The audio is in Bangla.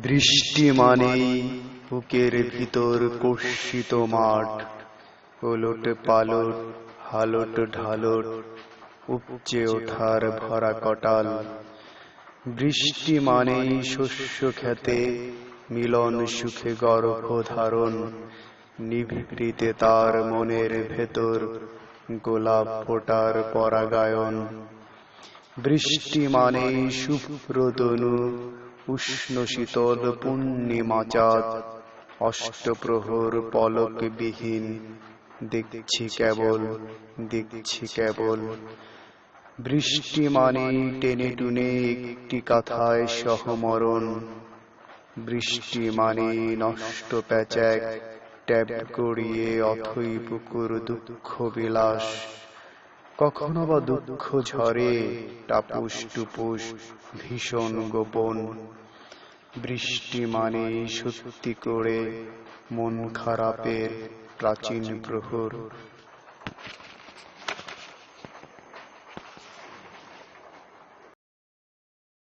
বৃষ্টি মানেই বুকের ভিতর কর্ষিত মাঠ, ওলট পালট হালট ঢালট উপচে ওঠার ভরা কটাল। বৃষ্টি মানেই শস্য খেতে মিলন সুখে গর্ভ ধারণ, নিভৃতে তার মনের ভেতর গোলাপ ফোটার পরাগায়ন। বৃষ্টি মানেই শুভ্র তনু উষ্ণ শীতল পূর্ণিমা চাঁদ, অষ্টপ্রহর পলকবিহীন দেখছি কেবল দেখছি কেবল। বৃষ্টি মানেই টেনে টুনে একটি কাঁথায় সহমরণ, বৃষ্টি মানেই নষ্ট প্যাঁচাক ট্যাপ গড়িয়ে অথই পুকুর দুঃখ বিলাস। কখনো বা দুঃখ ঝরে টাপুস টুপুস ভীষণ গোপন। বৃষ্টি মানেই সত্যি করে মন খারাপের প্রাচীন প্রহর।